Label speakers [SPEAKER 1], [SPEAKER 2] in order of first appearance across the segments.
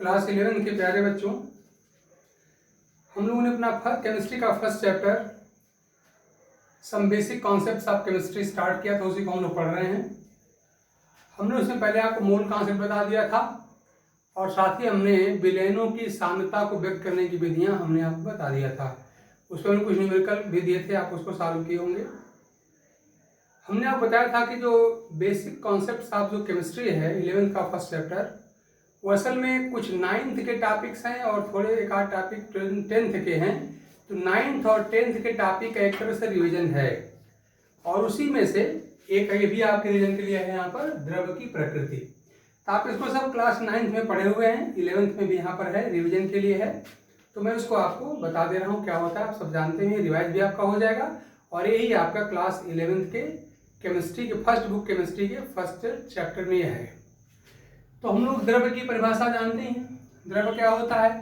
[SPEAKER 1] Class 11 के प्यारे बच्चों, हम लोगों ने अपना केमिस्ट्री का first chapter some basic concepts of chemistry start किया था। उसी को हम लोग पढ़ रहे हैं। हमने उसमें पहले आपको मूल कॉन्सेप्ट बता दिया था और साथ ही हमने विलयनों की साम्यता को व्यक्त करने की विधियां हमने आपको बता दिया था। उसमें हमने कुछ न्यूमेरिकल भी दिए थे, आप उसको सॉल्व किए होंगे। हमने आपको बताया था कि जो बेसिक कॉन्सेप्ट्स ऑफ जो केमिस्ट्री है 11th का फर्स्ट चैप्टर, वो असल में कुछ 9th के टॉपिक्स हैं और थोड़े एक आध टॉपिक 10th के हैं। तो 9th और 10th के टॉपिक का एक तरह से रिवीजन है और उसी में से एक ये भी आपके रिवीजन के लिए है यहाँ पर द्रव की प्रकृति। तो आप इसको सब क्लास 9th में पढ़े हुए हैं, 11th में भी यहाँ पर है, रिवीजन के लिए है। तो मैं उसको आपको बता दे रहा हूँ क्या होता है, आप सब जानते हैं। रिवाइज भी आपका हो जाएगा और यही आपका क्लास 11th के केमिस्ट्री के फर्स्ट बुक केमिस्ट्री के फर्स्ट चैप्टर में है। तो हम लोग द्रव की परिभाषा जानते हैं। द्रव क्या होता है?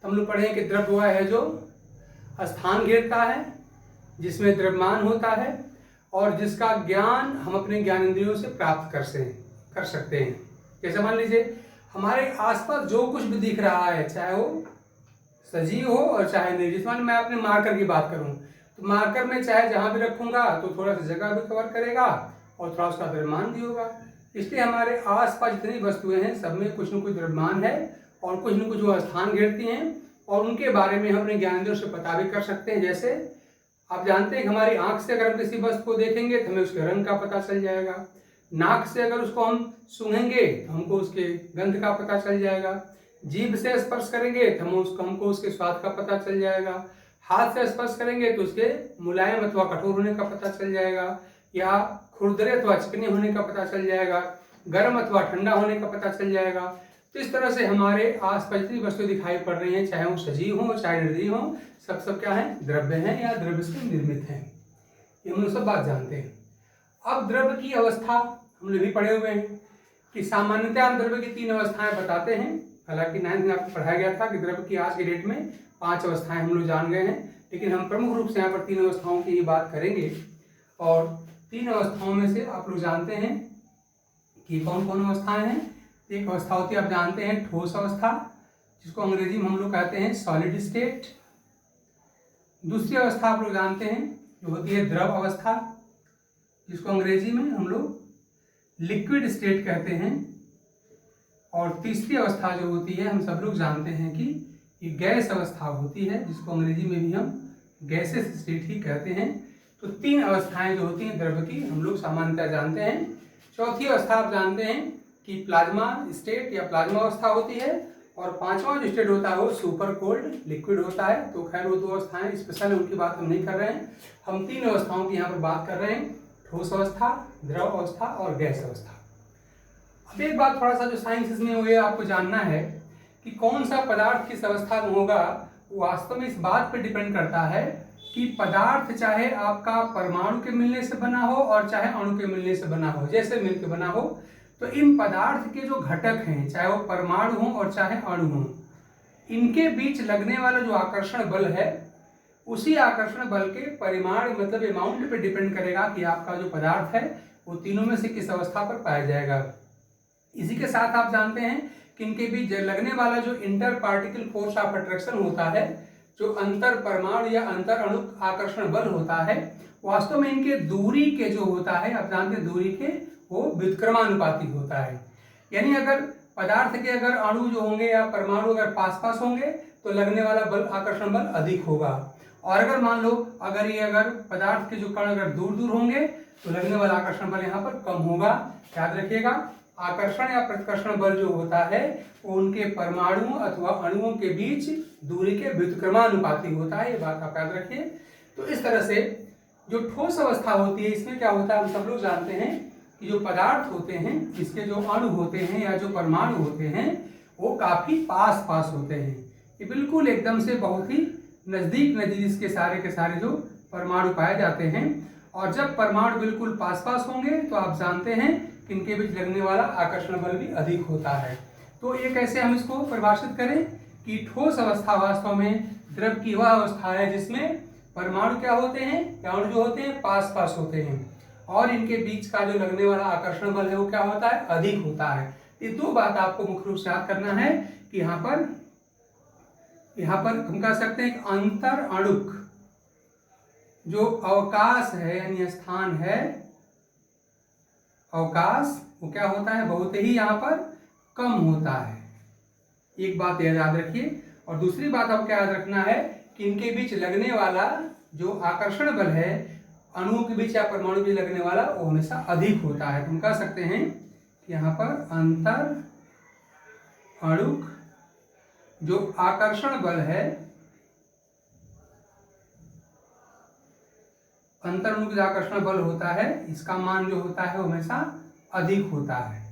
[SPEAKER 1] तो हम लोग पढ़े कि द्रव वह है जो स्थान घेरता है, जिसमें द्रव्यमान होता है और जिसका ज्ञान हम अपने ज्ञानेंद्रियों से प्राप्त कर सकते हैं। जैसे मान लीजिए हमारे आसपास जो कुछ भी दिख रहा है, चाहे वो सजीव हो और चाहे निर्जीव। मान मैं अपने मार्कर की बात करूं तो मार्कर में चाहे जहां भी रखूंगा तो थोड़ा सा जगह भी कवर करेगा और थोड़ा उसका द्रव्यमान भी होगा। इसलिए हमारे आसपास जितनी वस्तुएं हैं सब में कुछ न कुछ द्रव्यमान है और कुछ न कुछ वो स्थान घेरती हैं और उनके बारे में हम अपने ज्ञानेंद्रियों से पता भी कर सकते हैं। जैसे आप जानते हैं कि हमारी आंख से अगर हम किसी वस्तु को देखेंगे तो हमें उसके रंग का पता चल जाएगा। नाक से अगर उसको हम सूंघेंगे तो हमको उसके गंध का पता चल जाएगा। जीभ से स्पर्श करेंगे तो हमको उसके स्वाद का पता चल जाएगा। हाथ से स्पर्श करेंगे तो उसके मुलायम अथवा कठोर होने का पता चल जाएगा या खुरदरे अथवा चिकने होने का पता चल जाएगा, गर्म अथवा ठंडा होने का पता चल जाएगा। तो इस तरह से हमारे आसपास जितनी वस्तु दिखाई पड़ रही हैं, चाहे वो सजीव हो चाहे निर्जीव हो, सब क्या है? द्रव्य हैं या द्रव्य से निर्मित हैं। ये हम लोग सब बात जानते हैं। अब द्रव्य की अवस्था हम लोग भी पढ़े हुए हैं कि सामान्यतः हम द्रव्य की 3 अवस्थाएं बताते हैं। हालांकि 9th में आपको पढ़ाया गया था कि द्रव्य की आज के डेट में 5 अवस्थाएं हम लोग जान गए हैं, लेकिन हम प्रमुख रूप से यहाँ पर 3 अवस्थाओं की ही बात करेंगे। और 3 अवस्थाओं में से आप लोग जानते हैं कि कौन कौन अवस्थाएं हैं। एक अवस्था होती है, आप जानते हैं, ठोस अवस्था, जिसको अंग्रेजी में हम लोग कहते हैं सॉलिड स्टेट। दूसरी अवस्था आप लोग जानते हैं जो होती है द्रव अवस्था, जिसको अंग्रेजी में हम लोग लिक्विड स्टेट कहते हैं। और तीसरी अवस्था जो होती है हम सब लोग जानते हैं कि ये गैस अवस्था होती है, जिसको अंग्रेजी में भी हम गैसेस स्टेट ही कहते हैं। तो 3 अवस्थाएं जो होती हैं द्रव्य की हम लोग सामान्यतः जानते हैं। चौथी अवस्था आप जानते हैं कि प्लाज्मा स्टेट या प्लाज्मा अवस्था होती है और 5वां जो स्टेट होता है वो सुपर कोल्ड लिक्विड होता है। तो खैर वो 2 अवस्थाएं स्पेशल है, उनकी बात हम नहीं कर रहे हैं। हम 3 अवस्थाओं की यहाँ पर बात कर रहे हैं, ठोस अवस्था, द्रव अवस्था और गैस अवस्था। अब एक बात थोड़ा सा जो साइंस में हुए आपको जानना है कि कौन सा पदार्थ किस अवस्था में होगा, वो वास्तव में इस बात पर डिपेंड करता है कि पदार्थ चाहे आपका परमाणु के मिलने से बना हो और चाहे अणु के मिलने से बना हो, जैसे मिलकर बना हो। तो इन पदार्थ के जो घटक हैं, चाहे वो परमाणु हो और चाहे अणु हो, इनके बीच लगने वाला जो आकर्षण बल है, उसी आकर्षण बल के परिमाण मतलब अमाउंट पे डिपेंड करेगा कि आपका जो पदार्थ है वो तीनों में से किस अवस्था पर पाया जाएगा। इसी के साथ आप जानते हैं कि इनके बीच लगने वाला जो inter particle force of attraction होता है, जो अंतर परमाणु या अंतर अणु आकर्षण बल होता है, वास्तव में इनके दूरी के जो होता है, आप जानते हैं दूरी के, वो व्युत्क्रमानुपाती होता है। यानी अगर पदार्थ के अगर अणु जो होंगे या परमाणु अगर पास पास होंगे तो लगने वाला बल आकर्षण बल अधिक होगा, और अगर मान लो अगर पदार्थ के जो कण अगर दूर दूर होंगे तो लगने वाला आकर्षण बल यहाँ पर कम होगा। याद रखिएगा, आकर्षण या प्रतिकर्षण बल जो होता है वो उनके परमाणुओं अथवा अणुओं के बीच दूरी के व्युत्क्रमानुपाती होता है, ये बात आप याद रखिए। तो इस तरह से जो ठोस अवस्था होती है, इसमें क्या होता है हम सब लोग जानते हैं कि जो पदार्थ होते हैं, इसके जो अणु होते हैं या जो परमाणु होते हैं वो काफी पास पास होते हैं। ये बिल्कुल एकदम से बहुत ही नजदीक इसके सारे के सारे जो परमाणु पाए जाते हैं। और जब परमाणु बिल्कुल पास पास होंगे तो आप जानते हैं कि इनके बीच लगने वाला आकर्षण बल भी अधिक होता है। तो ये कैसे हम इसको परिभाषित करें कि ठोस अवस्था वास्तव में द्रव की वह अवस्था है जिसमें परमाणु क्या होते हैं या अणु जो होते हैं पास पास होते हैं और इनके बीच का जो लगने वाला आकर्षण बल है वो क्या होता है? अधिक होता है। ये दो बात आपको मुख्य रूप से याद करना है कि यहाँ पर हम कह सकते हैं कि अंतर अणुक जो अवकाश है यानी स्थान है, अवकाश वो क्या होता है, बहुत ही यहाँ पर कम होता है। एक बात याद रखिए। और दूसरी बात आपको याद रखना है कि इनके बीच लगने वाला जो आकर्षण बल है अणुओं के बीच या परमाणु के बीच लगने वाला वो हमेशा अधिक होता है। तो हम कह सकते हैं कि यहाँ पर अंतर अणुक जो आकर्षण बल है, अंतर अणुक जो आकर्षण बल होता है इसका मान जो होता है वो हमेशा अधिक होता है।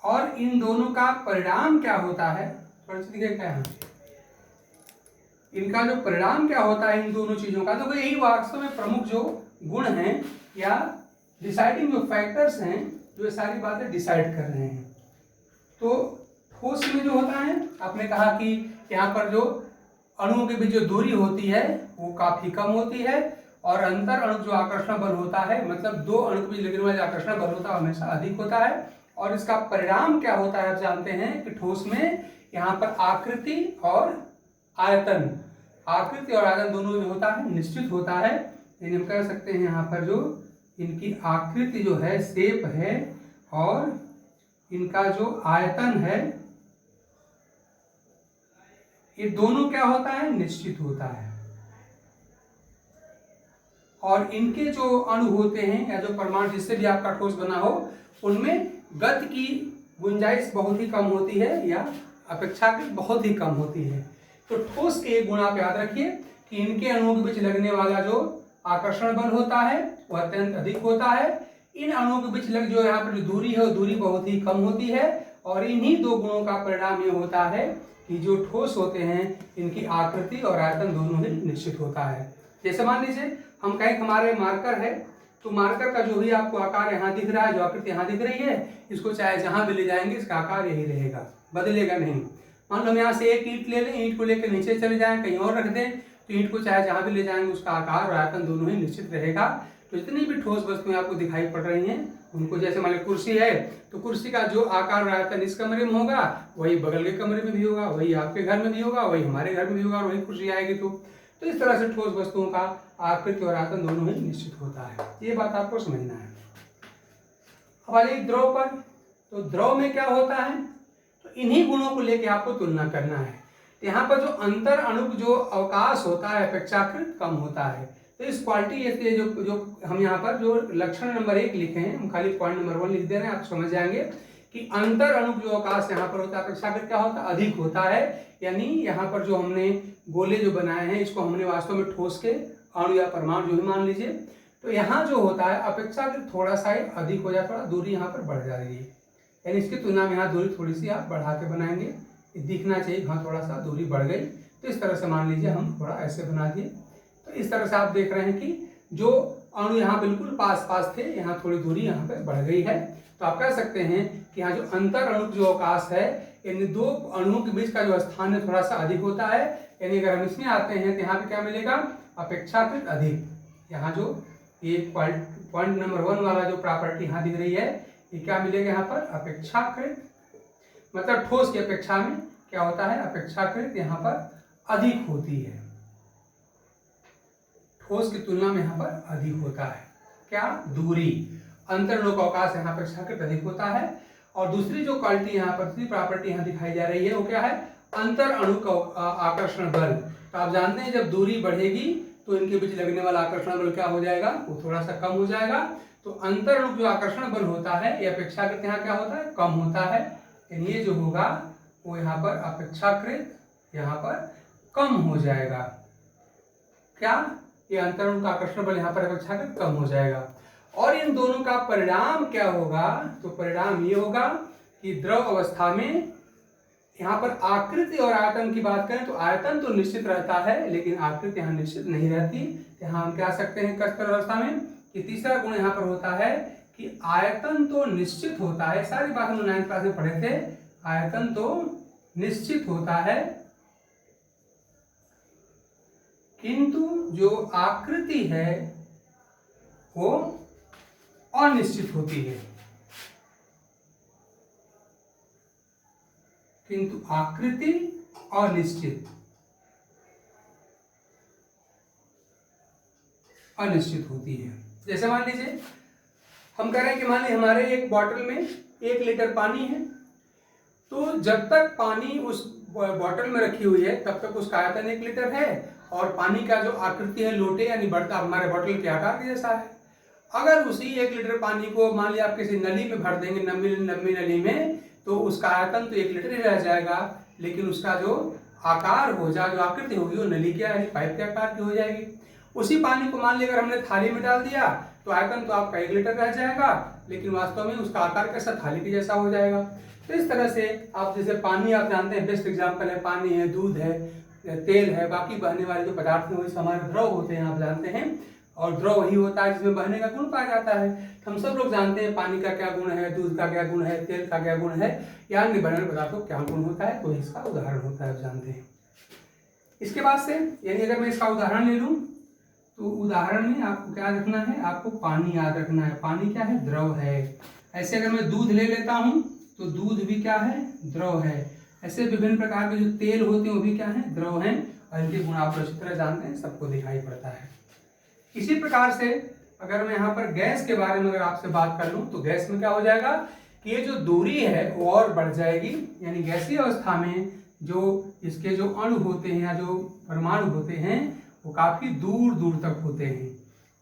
[SPEAKER 1] और इन दोनों का परिणाम क्या होता है, थोड़ा सा देखिए क्या है इनका जो परिणाम क्या होता है इन दोनों चीजों का। तो यही वास्तव में प्रमुख जो गुण हैं या डिसाइडिंग जो फैक्टर्स हैं जो ये सारी बातें डिसाइड कर रहे हैं। तो ठोस में जो होता है आपने कहा कि यहाँ पर जो अणुओं के बीच जो दूरी होती है वो काफी कम होती है, और अंतर अणु जो आकर्षण बल होता है मतलब दो अणु के बीच लगने वाला आकर्षण बल होता है हमेशा अधिक होता है। और इसका परिणाम क्या होता है आप जानते हैं कि ठोस में यहाँ पर आकृति और आयतन, आकृति और आयतन दोनों जो होता है निश्चित होता है। यानी हम कह सकते हैं यहाँ पर जो इनकी आकृति जो है शेप है और इनका जो आयतन है ये दोनों क्या होता है निश्चित होता है। और इनके जो अणु होते हैं या जो परमाणु जिससे भी आपका ठोस बना हो उनमें गति की गुंजाइश बहुत ही कम होती है या अपेक्षाकृत बहुत ही कम होती है। तो ठोस के एक गुण आप याद रखिए कि इनके अणुओं के बीच लगने वाला जो आकर्षण बल होता है वह अत्यंत अधिक होता है। इन अणुओं के बीच लग जो यहाँ पर जो दूरी है वो दूरी बहुत ही कम होती है। और इन्हीं दो गुणों का परिणाम ये होता है कि जो ठोस होते हैं इनकी आकृति और आयतन दोनों ही निश्चित होता है। जैसे मान लीजिए हम कहें हमारे मार्कर है तो मार्कर का जो भी आपको आकार यहाँ दिख रहा है, जो आकृति यहाँ दिख रही है, इसको चाहे जहाँ भी ले जाएंगे इसका आकार यही रहेगा, बदलेगा नहीं। मान लो हम यहाँ से एक ईंट ले लें, ईंट को लेकर नीचे चले जाएं कहीं और रख दें तो ईंट को चाहे जहाँ भी ले जाएंगे उसका आकार और आयतन दोनों ही निश्चित रहेगा। तो जितनी भी ठोस वस्तुएं आपको दिखाई पड़ रही हैं उनको, जैसे मान लो कुर्सी है तो कुर्सी का जो आकार और आयतन इस कमरे में होगा वही बगल के कमरे में भी होगा, वही आपके घर में भी होगा, वही हमारे घर में भी होगा और वही कुर्सी आएगी। तो इस तरह से ठोस वस्तुओं का आकृति और आयतन दोनों ही निश्चित होता है। ये बात आपको समझना है। अब आ जाइए द्रव पर। तो द्रव में क्या होता है, तो इन्हीं गुणों को लेकर आपको तुलना करना है। तो यहाँ पर जो अंतर अणुक जो अवकाश होता है अपेक्षाकृत कम होता है। तो इस क्वालिटी जो हम यहाँ पर जो लक्षण नंबर 1 लिखे हैं, हम खाली पॉइंट नंबर 1 लिख दे रहे हैं, आप समझ जाएंगे कि अंतर अणुक जो अवकाश यहाँ पर होता है अपेक्षाकृत क्या होता है अधिक होता है। यानी यहाँ पर जो हमने गोले जो बनाए हैं इसको हमने वास्तव में ठोस के अणु या परमाणु जो भी मान लीजिए, तो यहाँ जो होता है अपेक्षाकृत थोड़ा सा अधिक हो जाए, थोड़ा दूरी यहाँ पर बढ़ जा रही है। यानी इसकी तुलना में यहाँ दूरी थोड़ी सी आप बढ़ा के बनाएंगे, दिखना चाहिए हाँ थोड़ा सा दूरी बढ़ गई। तो इस तरह से मान लीजिए हम थोड़ा ऐसे बना दिए। तो इस तरह से आप देख रहे हैं कि जो अणु यहाँ बिल्कुल पास पास थे यहाँ थोड़ी दूरी यहाँ पर बढ़ गई है। तो आप कह सकते हैं कि यहाँ जो अंतर अणु जो अवकाश है इन दो अणुओं के बीच का जो स्थान है थोड़ा सा अधिक होता है। यानी अगर हम इसमें आते हैं तो यहाँ पे क्या मिलेगा अपेक्षाकृत अधिक। यहाँ जो ये पॉइंट नंबर 1 वाला जो प्रॉपर्टी यहाँ दिख रही है ये क्या मिलेगा यहाँ पर अपेक्षाकृत, मतलब ठोस की अपेक्षा में क्या होता है अपेक्षाकृत यहाँ पर अधिक होती है, ठोस की तुलना में यहाँ पर अधिक होता है। क्या दूरी, अंतर अणु का अवकाश यहाँ अपेक्षाकृत अधिक होता है। और दूसरी जो क्वालिटी यहाँ पर दूसरी प्रॉपर्टी यहाँ दिखाई जा रही है वो क्या है अंतर अणु का आकर्षण बल। तो आप जानते हैं जब दूरी बढ़ेगी तो इनके बीच लगने वाला आकर्षण बल क्या हो जाएगा वो थोड़ा सा कम हो जाएगा। तो अंतर अणु जो आकर्षण बल होता है ये अपेक्षाकृत यहाँ क्या होता है कम होता है। ये जो होगा वो यहाँ पर अपेक्षाकृत यहाँ पर कम हो जाएगा। क्या ये अंतर अणु का आकर्षण बल यहाँ पर अपेक्षाकृत कम हो जाएगा। और इन दोनों का परिणाम क्या होगा, तो परिणाम ये होगा कि द्रव अवस्था में यहाँ पर आकृति और आयतन की बात करें तो आयतन तो निश्चित रहता है लेकिन आकृति यहाँ निश्चित नहीं रहती। यहाँ हम कह सकते हैं कठोर अवस्था में कि तीसरा गुण यहाँ पर होता है कि आयतन तो निश्चित होता है। सारी बात हम 9th क्लास में पढ़े थे, आयतन तो निश्चित होता है किंतु जो आकृति है वो अनिश्चित होती है। किंतु आकृति अनिश्चित होती है। जैसे मान लीजिए हम कह रहे हैं कि मान लीजिए हमारे एक बॉटल में 1 लीटर पानी है, तो जब तक पानी उस बॉटल में रखी हुई है तब तक उसका आयतन 1 लीटर है और पानी का जो आकृति है लोटे यानी बढ़ता हमारे बॉटल के आकार के जैसा है। अगर उसी 1 लीटर पानी को मान लिया आप किसी नली में भर देंगे, लंबी नली में, तो उसका आयतन तो 1 लीटर ही रह जाएगा, लेकिन उसका जो आकार हो जाए, जो आकृति होगी वो नली के यानी पाइप के आकार की हो जाएगी। उसी पानी को मान लिया अगर हमने थाली में डाल दिया तो आयतन तो आपका 1 लीटर रह जाएगा, लेकिन वास्तव में उसका आकार कैसा, थाली के जैसा हो जाएगा। तो इस तरह से आप जैसे पानी आप जानते हैं, बेस्ट एग्जाम्पल है पानी है, दूध है, तेल है, बाकी बहने वाले जो पदार्थ हैं वो हमारे द्रव होते हैं, आप जानते हैं, और द्रव वही होता है जिसमें बहने का गुण पाया जाता है। हम सब लोग जानते हैं पानी का क्या गुण है, दूध का क्या गुण है, तेल का क्या गुण है, या अन्य बहने पदार्थों का क्या गुण होता है, तो इसका उदाहरण होता है, आप जानते हैं। इसके बाद से यानी अगर मैं इसका उदाहरण ले लूँ तो उदाहरण में आपको क्या रखना है, आपको पानी याद रखना है। पानी क्या है, द्रव है। ऐसे अगर मैं दूध ले लेता हूँ तो दूध भी क्या है, द्रव है। ऐसे विभिन्न प्रकार के जो तेल होते हैं वो भी क्या है, द्रव हैं, और इनके गुण आप अच्छी तरह जानते हैं, सबको दिखाई पड़ता है। इसी प्रकार से अगर मैं यहाँ पर गैस के बारे में अगर आपसे बात कर लूँ तो गैस में क्या हो जाएगा कि ये जो दूरी है वो और बढ़ जाएगी, यानी गैसीय अवस्था में जो इसके जो अणु होते हैं या जो परमाणु होते हैं वो काफी दूर दूर तक होते हैं।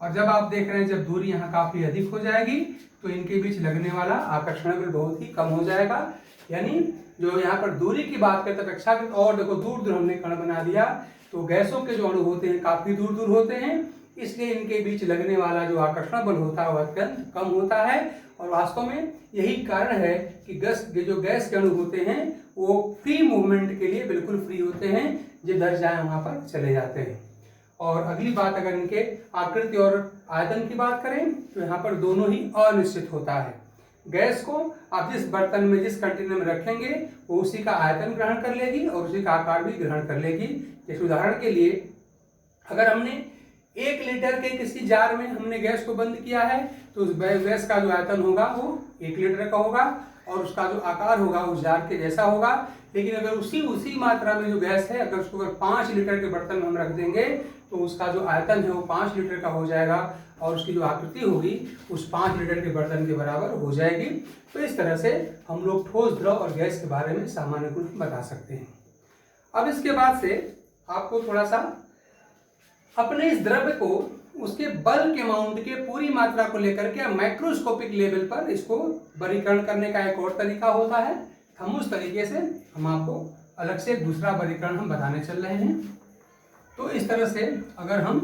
[SPEAKER 1] और जब आप देख रहे हैं जब दूरी यहाँ काफी अधिक हो जाएगी तो इनके बीच लगने वाला आकर्षण भी बहुत ही कम हो जाएगा। यानी जो यहाँ पर दूरी की बात करते हैं अपेक्षाकृत और देखो दूर दूर हमने कण बना दिया, तो गैसों के जो अणु होते हैं काफी दूर दूर होते हैं, इसलिए इनके बीच लगने वाला जो आकर्षण बल होता है वह अत्यंत कम होता है। और वास्तव में यही कारण है कि जो गैस के अणु होते हैं वो फ्री मूवमेंट के लिए बिल्कुल फ्री होते हैं, जिधर जाए वहां पर चले जाते हैं। और अगली बात अगर इनके आकृति और आयतन की बात करें तो यहाँ पर दोनों ही अनिश्चित होता है। गैस को आप जिस बर्तन में जिस कंटेनर में रखेंगे वो उसी का आयतन ग्रहण कर लेगी और उसी का आकार भी ग्रहण कर लेगी। जैसे उदाहरण के लिए अगर हमने 1 लीटर के किसी जार में हमने गैस को बंद किया है तो उस गैस का जो आयतन होगा वो 1 लीटर का होगा और उसका जो आकार होगा उस जार के जैसा होगा। लेकिन अगर उसी मात्रा में जो गैस है अगर उसको अगर 5 लीटर के बर्तन में हम रख देंगे तो उसका जो आयतन है वो 5 लीटर का हो जाएगा और उसकी जो आकृति होगी उस 5 लीटर के बर्तन के बराबर हो जाएगी। तो इस तरह से हम लोग ठोस, द्रव और गैस के बारे में सामान्य गुण बता सकते हैं। अब इसके बाद से आपको थोड़ा सा अपने इस द्रव्य को उसके बल्क अमाउंट के पूरी मात्रा को लेकर के माइक्रोस्कोपिक लेवल पर इसको वर्गीकरण करने का एक और तरीका होता है। हम उस तरीके से हम आपको अलग से एक दूसरा वर्गीकरण हम बताने चल रहे हैं। तो इस तरह से अगर हम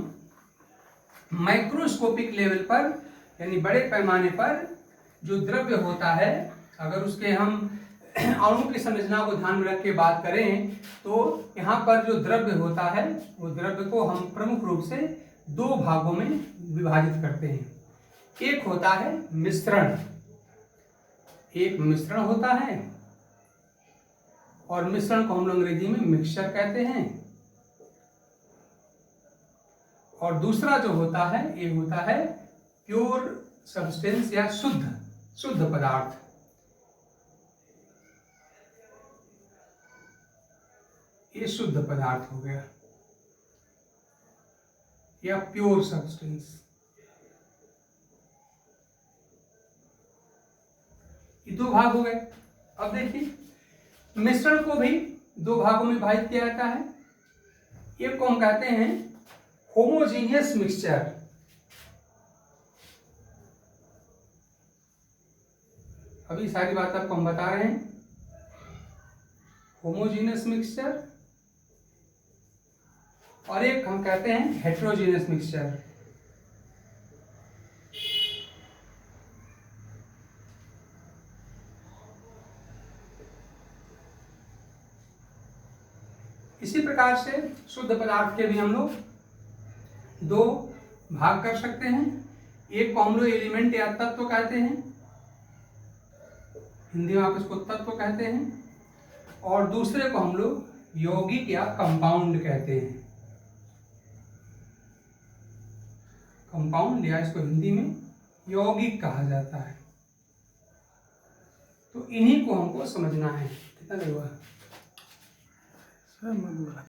[SPEAKER 1] माइक्रोस्कोपिक लेवल पर यानी बड़े पैमाने पर जो द्रव्य होता है अगर उसके हम अणु की संरचना को ध्यान में रख के बात करें तो यहाँ पर जो द्रव्य होता है वो द्रव्य को हम प्रमुख रूप से 2 भागों में विभाजित करते हैं। एक होता है मिश्रण, एक मिश्रण होता है और मिश्रण को हम लोग अंग्रेजी में मिक्सचर कहते हैं। और दूसरा जो होता है ये होता है प्योर सब्सटेंस या शुद्ध पदार्थ। ये शुद्ध पदार्थ हो गया या प्योर सब्सटेंस। ये 2 भाग हो गए। अब देखिए मिश्रण को भी 2 भागों में विभाजित किया जाता है। एक को हम कहते हैं होमोजीनियस मिक्सचर, अभी सारी बात आपको हम बता रहे हैं। होमोजीनियस मिक्सचर और एक हम कहते हैं हेट्रोजीनियस मिक्सचर। इसी प्रकार से शुद्ध पदार्थ के भी हम लोग 2 भाग कर सकते हैं। एक को हम लोग एलिमेंट या तत्व कहते हैं, हिंदी में आप इसको तत्व कहते हैं, और दूसरे को हम लोग यौगिक या कंपाउंड कहते हैं। कंपाउंड या इसको हिंदी में यौगिक कहा जाता है। तो इन्हीं को हमको समझना है। कितना हुआ? सर मत बोला।